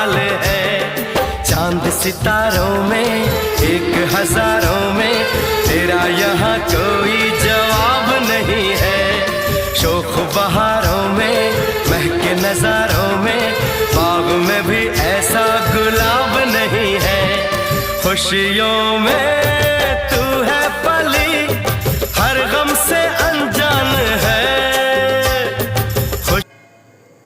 हाल है। चांद सितारों में एक हजारों में तेरा यहाँ कोई जवाब नहीं है। शोख बहारों में महके नजारों में बाग में भी ऐसा गुलाब नहीं है। खुशियों में